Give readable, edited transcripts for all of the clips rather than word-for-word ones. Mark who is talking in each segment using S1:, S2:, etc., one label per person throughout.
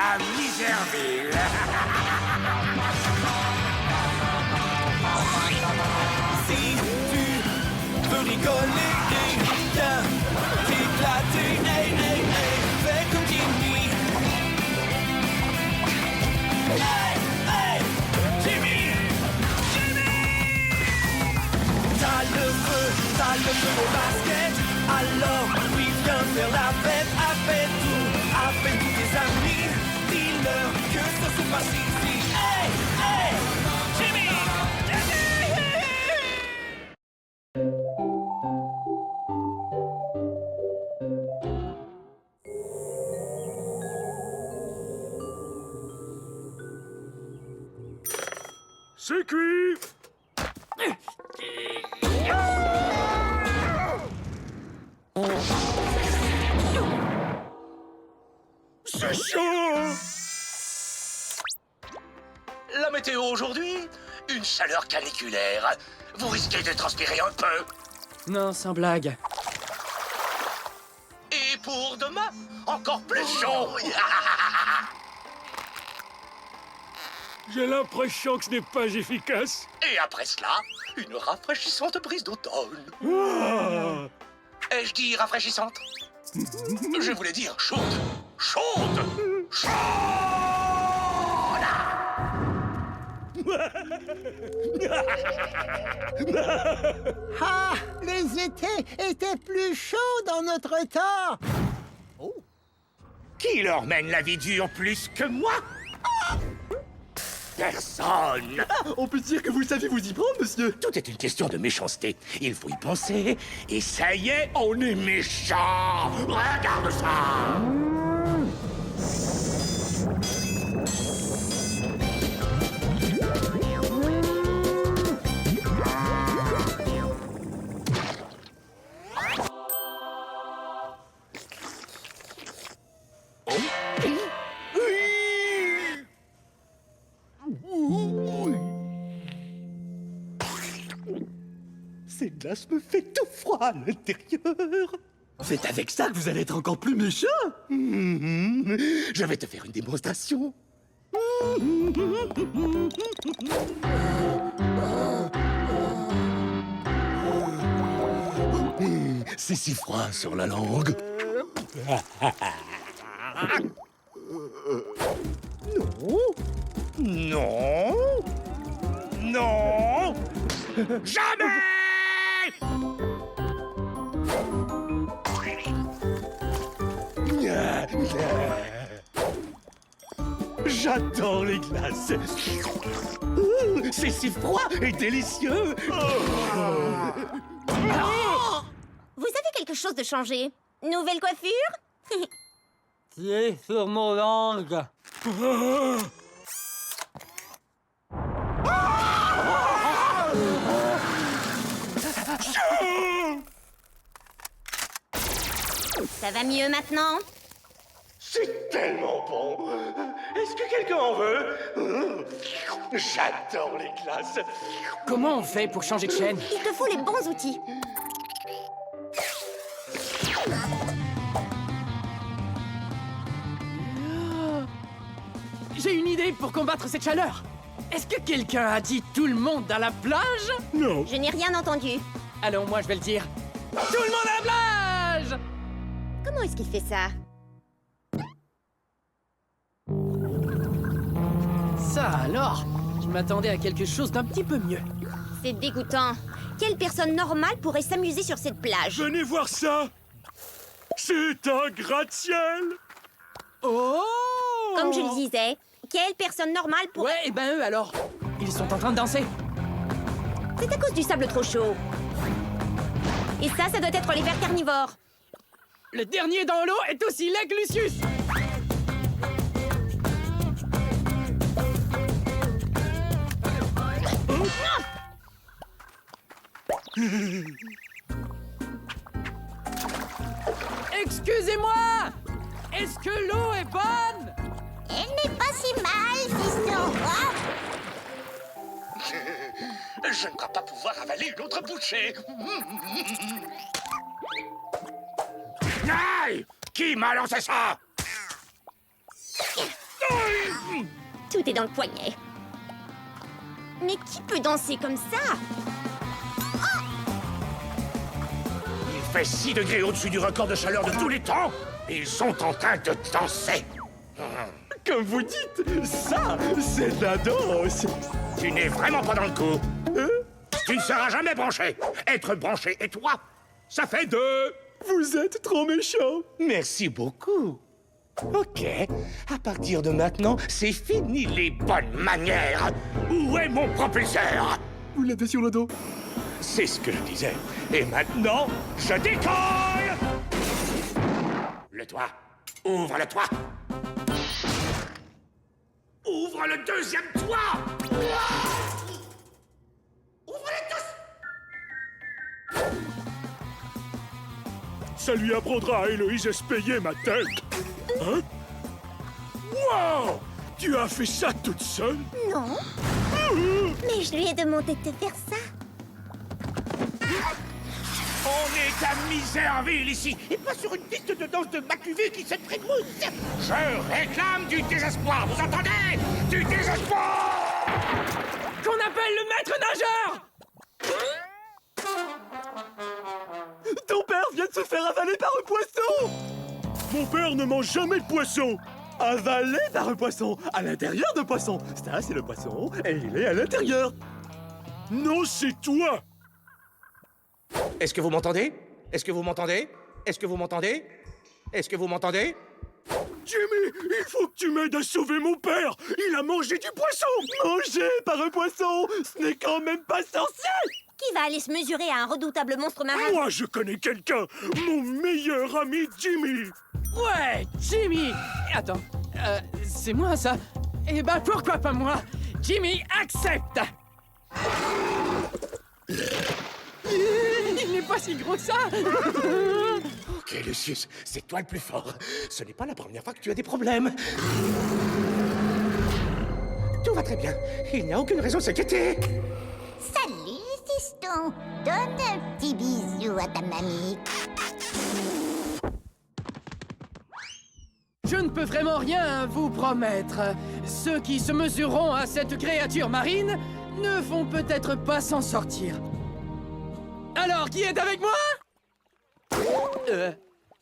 S1: à Miserville.
S2: Si tu veux rigoler et bien t'éclater, hey, hey, hey, fais comme Jimmy. Hey, hey, Jimmy! Jimmy! T'as le feu au basket, alors oui, viens faire la fête, appelle tous tes amis, dis-leur que ça se passe ici. Hey, hey, Jimmy!
S1: C'est cuit. C'est chaud.
S3: La météo aujourd'hui, une chaleur caniculaire. Vous risquez de transpirer un peu.
S4: Non, sans blague.
S3: Et pour demain, encore plus chaud.
S1: J'ai l'impression que ce n'est pas efficace.
S3: Et après cela, une rafraîchissante brise d'automne.
S1: Ah.
S3: Ai-je dit rafraîchissante? Je voulais dire chaude. Chaude. Chaude.
S5: Ah, les étés étaient plus chauds dans notre temps.
S1: Qui leur mène la vie dure plus que moi? Personne.
S6: On peut dire que vous savez vous y prendre, monsieur.
S1: Tout est une question de méchanceté. Il faut y penser, et ça y est, on est méchant. Regarde ça.
S6: Cette glace me fait tout froid à l'intérieur. C'est avec ça que vous allez être encore plus méchant.
S1: Je vais te faire une démonstration. C'est si froid sur la langue. Non. Non. Jamais.
S6: J'adore les glaces. C'est si froid et délicieux.
S7: Vous avez quelque chose de changé? Nouvelle coiffure?
S4: Tiens sur mon langue.
S7: Ça va mieux maintenant?
S1: C'est tellement bon. Est-ce que quelqu'un en veut? J'adore les glaces.
S4: Comment on fait pour changer de chaîne?
S7: Il te faut les bons outils.
S4: J'ai une idée pour combattre cette chaleur. Est-ce que quelqu'un a dit tout le monde à la plage?
S1: Non.
S7: Je n'ai rien entendu.
S4: Allons, moi je vais le dire. Tout le monde à la plage!
S7: Comment est-ce qu'il fait ça?
S4: Ça alors, je m'attendais à quelque chose d'un petit peu mieux.
S7: C'est dégoûtant. Quelle personne normale pourrait s'amuser sur cette plage?
S1: Venez voir ça. C'est un gratte-ciel.
S4: Oh!
S7: Comme je le disais, quelle personne normale pourrait...
S4: Ouais, et ben eux alors. Ils sont en train de danser.
S7: C'est à cause du sable trop chaud. Et ça doit être les vers carnivores.
S4: Le dernier dans l'eau est aussi laid que Lucius. Excusez-moi! Est-ce que l'eau est bonne?
S7: Elle n'est pas si mal, fiston.
S3: Je ne crois pas pouvoir avaler une autre bouchée.
S1: Aïe! Qui m'a lancé ça?
S7: Tout est dans le poignet. Mais qui peut danser comme ça?
S1: Il fait 6 degrés au-dessus du record de chaleur de tous les temps. Ils sont en train de danser.
S6: Comme vous dites, ça, c'est de la danse.
S1: Tu n'es vraiment pas dans le coup. Tu ne seras jamais branché. Être branché et toi, ça fait 2.
S6: Vous êtes trop méchant.
S1: Merci beaucoup. Ok, à partir de maintenant, c'est fini les bonnes manières. Où est mon propulseur?
S6: Vous l'avez sur le dos.
S1: C'est ce que je disais. Et maintenant, je décolle! Le toit. Ouvre le toit. Ouvre le deuxième toit! Ouvrez-les tous!
S8: Ça lui apprendra à Héloïse à se payer ma tête. Hein? Wow! Tu as fait ça toute seule?
S7: Non. Mais je lui ai demandé de faire ça.
S1: On est à Miserville ici, et pas sur une piste de danse de McUV qui se trémousse. Je réclame du désespoir, vous entendez? Du désespoir!
S4: Qu'on appelle le maître nageur!
S6: Ton père vient de se faire avaler par un poisson.
S8: Mon père ne mange jamais de poisson.
S6: Avalé par un poisson, à l'intérieur d'un poisson. Ça, c'est le poisson, et il est à l'intérieur.
S8: Non, c'est toi.
S1: Est-ce que vous m'entendez? Est-ce que vous m'entendez? Est-ce que vous m'entendez? Est-ce que vous m'entendez?
S8: Jimmy, il faut que tu m'aides à sauver mon père. Il a mangé du poisson.
S6: Mangé par un poisson, ce n'est quand même pas sorcier.
S7: Qui va aller se mesurer à un redoutable monstre marin?
S8: Moi, je connais quelqu'un. Mon meilleur ami Jimmy.
S4: Ouais, Jimmy! Attends, c'est moi ça? Eh ben pourquoi pas moi? Jimmy accepte! Il n'est pas si gros que ça!
S1: Ok, Lucius, c'est toi le plus fort. Ce n'est pas la première fois que tu as des problèmes. Tout va très bien. Il n'y a aucune raison de s'inquiéter.
S9: Salut, fiston. Donne un petit bisou à ta mamie.
S4: Je ne peux vraiment rien vous promettre. Ceux qui se mesureront à cette créature marine ne vont peut-être pas s'en sortir. Alors, qui est avec moi?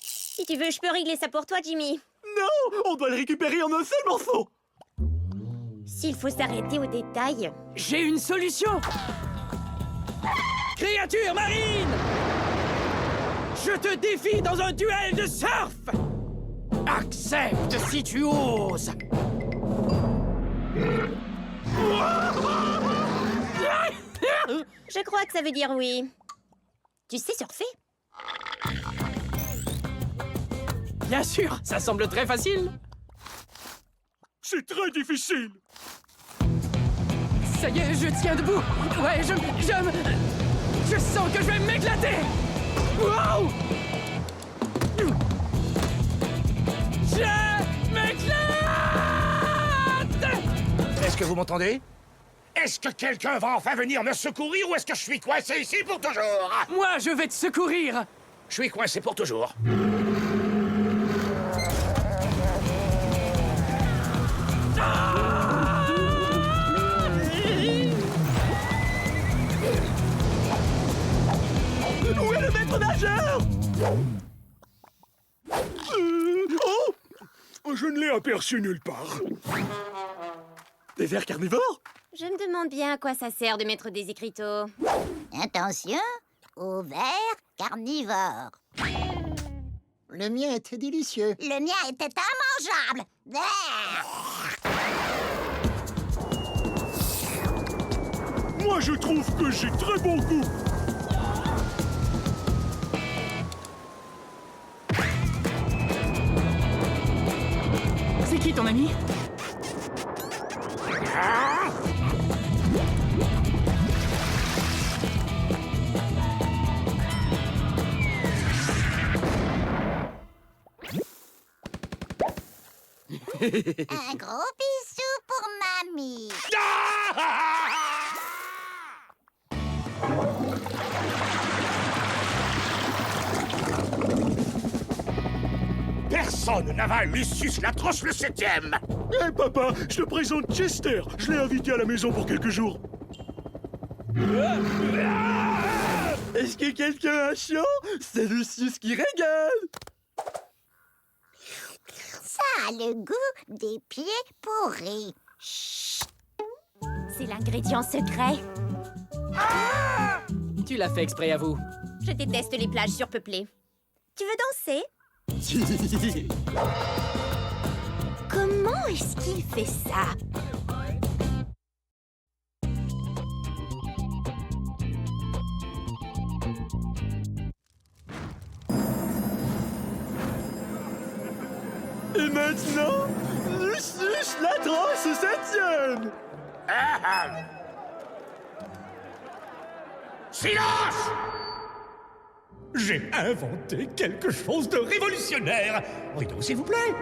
S7: Si tu veux, je peux régler ça pour toi, Jimmy.
S6: Non, on doit le récupérer en un seul morceau.
S7: S'il faut s'arrêter aux détails.
S4: J'ai une solution! Créature marine! Je te défie dans un duel de surf! Accepte si tu oses!
S7: Je crois que ça veut dire oui. Tu sais surfer?
S4: Bien sûr, ça semble très facile.
S8: C'est très difficile.
S4: Ça y est, je tiens debout. Ouais, je sens que je vais m'éclater. Wow! Je m'éclate!
S1: Est-ce que vous m'entendez? Est-ce que quelqu'un va enfin venir me secourir ou est-ce que je suis coincé ici pour toujours?
S4: Moi, je vais te secourir.
S1: Je suis coincé pour toujours.
S6: Où est le maître nageur?
S8: Oh! Je ne l'ai aperçu nulle part.
S6: Des vers carnivores?
S7: Je me demande bien à quoi ça sert de mettre des écriteaux.
S9: Attention, au ver carnivore.
S5: Le mien était délicieux.
S9: Le mien était immangeable.
S8: Moi, je trouve que j'ai très bon goût.
S4: C'est qui ton ami?
S9: Un gros bisou pour mamie.
S1: Personne Personne n'avale Lucius l'atroce le 7e.
S8: Hé papa, je te présente Chester. Je l'ai invité à la maison pour quelques jours.
S6: Est-ce que quelqu'un a chaud? C'est Lucius qui régale.
S9: Ça a le goût des pieds pourris.
S7: C'est l'ingrédient secret.
S4: Tu l'as fait exprès à vous.
S7: Je déteste les plages surpeuplées. Tu veux danser? Comment est-ce qu'il fait ça?
S6: Et maintenant, Lucius l'atroce 7e.
S1: Silence! J'ai inventé quelque chose de révolutionnaire. Rideau, s'il vous plaît.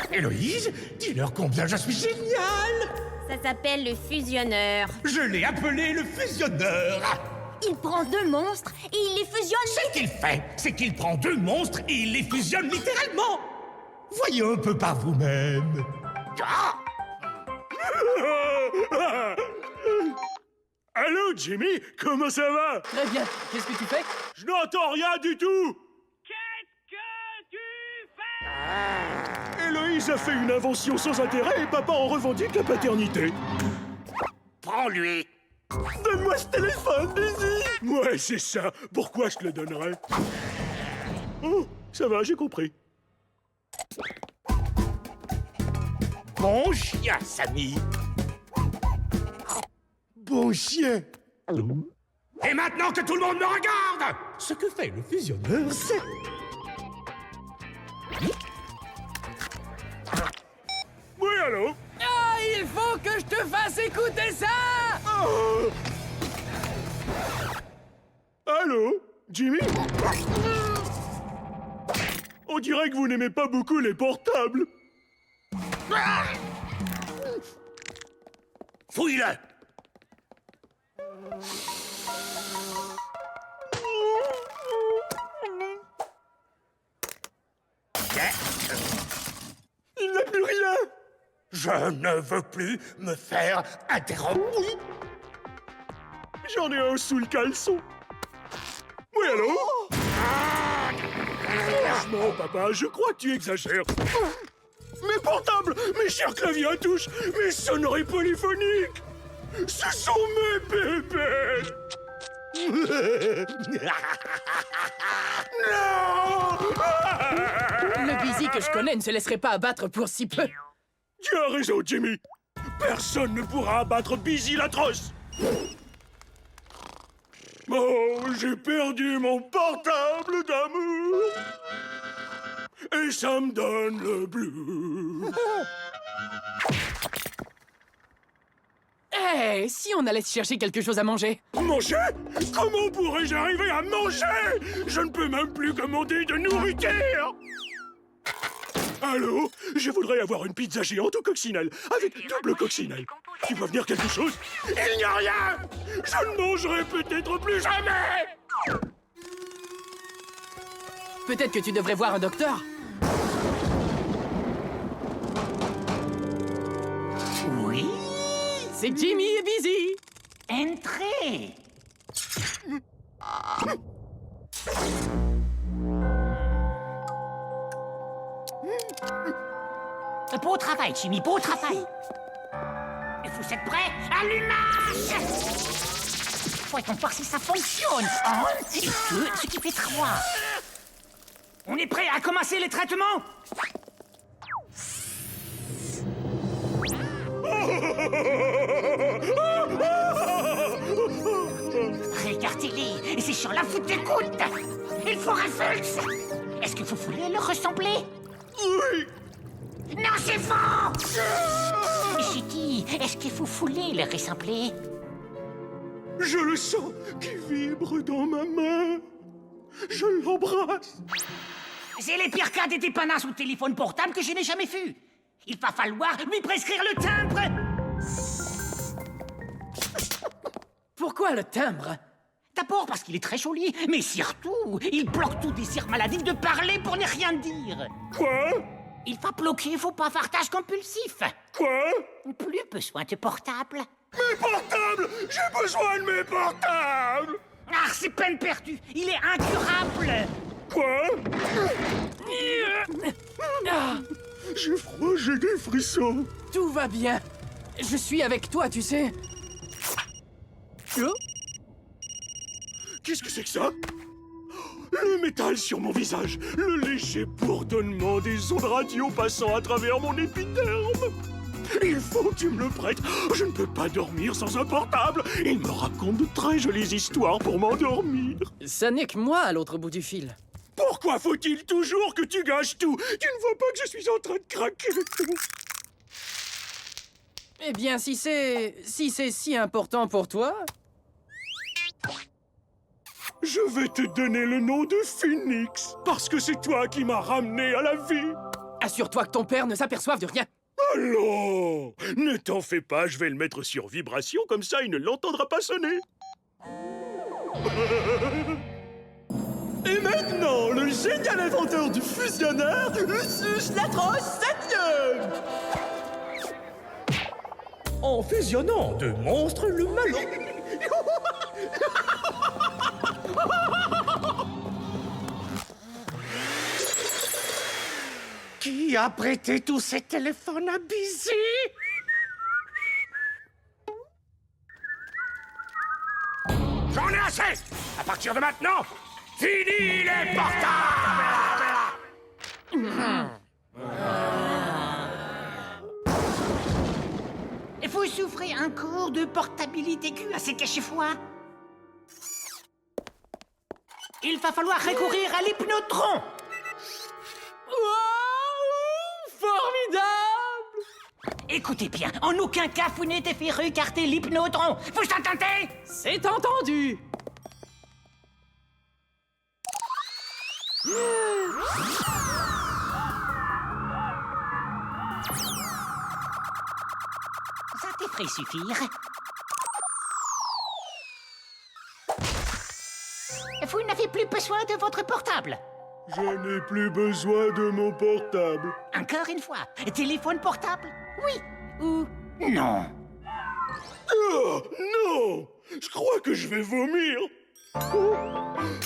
S1: Héloïse, dis-leur combien je suis génial.
S7: Ça s'appelle le fusionneur.
S1: Je l'ai appelé le fusionneur.
S7: Il prend deux monstres et il les fusionne.
S1: Ce qu'il fait, c'est qu'il prend deux monstres et il les fusionne littéralement. Voyez un peu par vous-même. Ah!
S8: Allô, Jimmy? Comment ça va?
S4: Très bien. Qu'est-ce que tu fais?
S8: Je n'entends rien du tout!
S2: Qu'est-ce que tu fais?
S8: Héloïse a fait une invention sans intérêt et papa en revendique la paternité.
S1: Prends-lui.
S8: Donne-moi ce téléphone, Daisy! Ouais, c'est ça. Pourquoi je te le donnerais? Oh, ça va, j'ai compris.
S1: Bon chien, Samy.
S8: Bon chien!
S1: Et maintenant que tout le monde me regarde, ce que fait le fusionneur, c'est...
S8: Oui, allô?
S4: Ah, il faut que je te fasse écouter ça!
S8: Oh. Allô? Jimmy? On dirait que vous n'aimez pas beaucoup les portables.
S1: Fouille-le.
S8: Il n'a plus rien!
S1: Je ne veux plus me faire interrompre.
S8: J'en ai un sous le caleçon. Oui, allô? Franchement, papa, je crois que tu exagères. Mes portables, mes chers claviers à touche, mes sonneries polyphoniques, ce sont mes bébés. Non!
S4: Le Busy que je connais ne se laisserait pas abattre pour si peu.
S8: Tu as raison, Jimmy. Personne ne pourra abattre Busy l'atroce. Oh, j'ai perdu mon portable d'amour. Et ça me donne le blues.
S4: Hé, si on allait se chercher quelque chose à manger?
S8: Manger? Comment pourrais-je arriver à manger? Je ne peux même plus commander de nourriture. Allô? Je voudrais avoir une pizza géante ou coccinelle, avec double coccinelle. Tu peux venir quelque chose? Il n'y a rien! Je ne mangerai peut-être plus jamais!
S4: Peut-être que tu devrais voir un docteur.
S1: Oui.
S4: C'est Jimmy et Busy.
S1: Entrez. Beau travail, Jimmy, beau travail. Et vous êtes prêts? Allumage! Voyons voir si ça fonctionne. 1 et 2, ce qui fait 3. On est prêts à commencer les traitements? Regardez-les, et c'est sur la foute d'écoute. Il faut réflexe. Est-ce que vous voulez leur ressembler?
S8: Oui!
S1: Non, c'est faux! J'ai dit, est-ce que vous voulez leur ressembler?
S8: Je le sens qui vibre dans ma main. Je l'embrasse.
S1: C'est les pires cas des dépannages au téléphone portable que je n'ai jamais vu. Il va falloir lui prescrire le timbre.
S4: Pourquoi le timbre?
S1: D'abord parce qu'il est très joli, mais surtout, il bloque tout désir maladif de parler pour ne rien dire.
S8: Quoi?
S1: Il va bloquer vos bavardages compulsifs.
S8: Quoi?
S1: Plus besoin de portable.
S8: Mes portables! J'ai besoin de mes portables!
S1: Ah, c'est peine perdue. Il est incurable.
S8: Quoi? J'ai froid, j'ai des frissons.
S4: Tout va bien. Je suis avec toi, tu sais. Oh,
S8: Qu'est-ce que c'est que ça? Le métal sur mon visage, le léger bourdonnement des ondes radio passant à travers mon épiderme. Il faut que tu me le prêtes. Je ne peux pas dormir sans un portable. Il me raconte de très jolies histoires pour m'endormir.
S4: ça n'est que moi à l'autre bout du fil.
S8: Pourquoi faut-il toujours que tu gâches tout? Tu ne vois pas que je suis en train de craquer?
S4: Eh bien, si c'est si important pour toi...
S8: Je vais te donner le nom de Phoenix, parce que c'est toi qui m'as ramené à la vie.
S4: Assure-toi que ton père ne s'aperçoive de rien.
S8: Allons, ne t'en fais pas, je vais le mettre sur vibration, comme ça il ne l'entendra pas sonner. Et maintenant, le génial inventeur du fusionneur, Lucius l'atroce 7e. En fusionnant deux monstres, le malin... Qui a prêté tous ces téléphones à Busy? J'en ai assez! À partir de maintenant, fini les portables!
S1: Vous souffrez encore de portabilité aiguë assez cachez-foi. Il va falloir recourir à l'hypnotron.
S4: Formidable!
S1: Écoutez bien, en aucun cas vous n'êtes fait regarder l'hypnotron. Vous entendez?
S4: C'est entendu!
S1: Ça devrait suffire. Vous n'avez plus besoin de votre portable.
S8: Je n'ai plus besoin de mon portable.
S1: Encore une fois, téléphone portable? Oui ou non?
S8: Oh, non! Je crois que je vais vomir. Oh,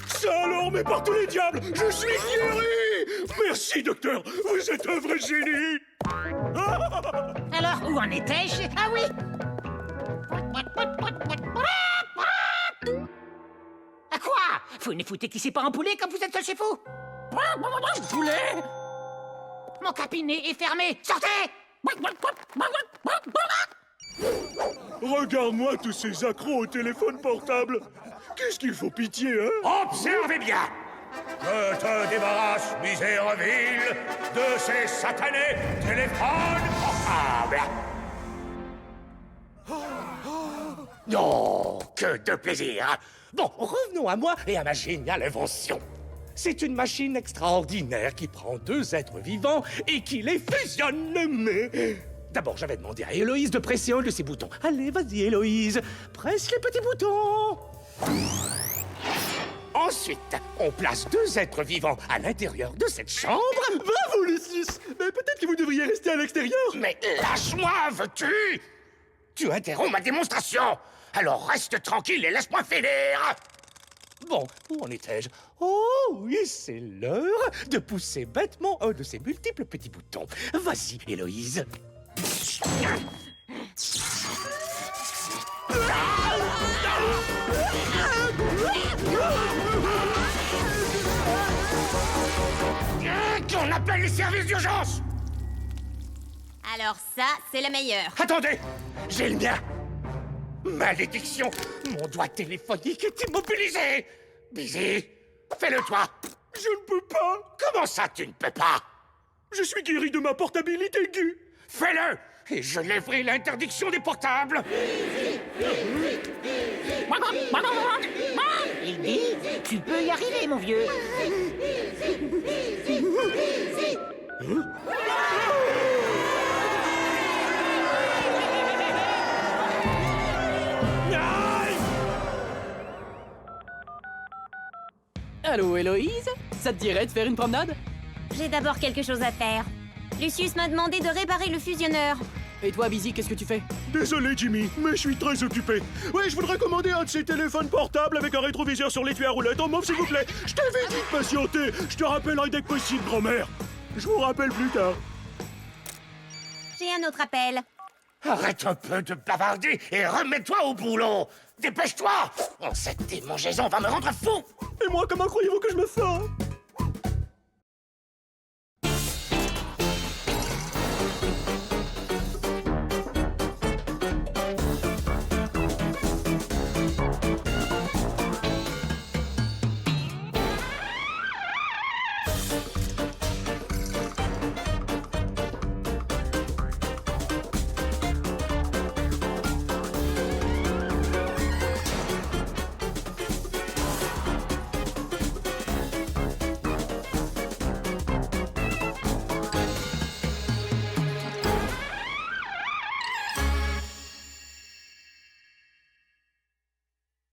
S8: ça alors, mais par tous les diables, je suis guéri! Merci, docteur, vous êtes un vrai génie!
S1: Alors, où en étais-je? Ah oui! À quoi? Vous ne foutez qui c'est pas un poulet comme vous êtes seul chez vous?
S4: Poulet!
S1: Mon cabinet est fermé! Sortez!
S8: Regarde-moi tous ces accros au téléphone portable. Qu'est-ce qu'il faut pitié, hein?
S3: Observez bien. Je te débarrasse, misérable, de ces satanés téléphones portables. Non, que de plaisir. Bon, revenons à moi et à ma géniale invention. C'est une machine extraordinaire qui prend deux êtres vivants et qui les fusionne. Mais d'abord, j'avais demandé à Héloïse de presser un de ces boutons. Allez, vas-y, Héloïse, presse les petits boutons. Ensuite, on place deux êtres vivants à l'intérieur de cette chambre.
S8: Bravo, Lucius! Mais peut-être que vous devriez rester à l'extérieur.
S3: Mais lâche-moi, veux-tu? Tu interromps ma démonstration. Alors reste tranquille et laisse-moi finir. Bon, où en étais-je? Oh oui, c'est l'heure de pousser bêtement un de ces multiples petits boutons. Vas-y, Héloïse. Qu'on appelle les services d'urgence.
S7: Alors ça, c'est le meilleur.
S3: Attendez, j'ai le mien. Malédiction, mon doigt téléphonique est immobilisé. Busy, fais-le toi.
S8: Je ne peux pas.
S3: Comment ça, tu ne peux pas?
S8: Je suis guéri de ma portabilité aiguë.
S3: Fais-le, et je lèverai l'interdiction des portables.
S1: Il dit, tu peux y arriver, mon vieux.
S4: Allô, Héloïse? Ça te dirait de faire une promenade?
S7: J'ai d'abord quelque chose à faire. Lucius m'a demandé de réparer le fusionneur.
S4: Et toi, Busy, qu'est-ce que tu fais?
S8: Désolé, Jimmy, mais je suis très occupé. Ouais, je voudrais commander un de ces téléphones portables avec un rétroviseur sur l'étui à roulettes en mauve, s'il vous plaît. Je t'avais dit de patienter. Je te rappellerai dès que possible, grand-mère. Je vous rappelle plus tard.
S7: J'ai un autre appel.
S3: Arrête un peu de bavarder et remets-toi au boulot. Dépêche-toi. Oh, cette démangeaison va me rendre fou.
S8: Et moi, comment croyez-vous que je me sens?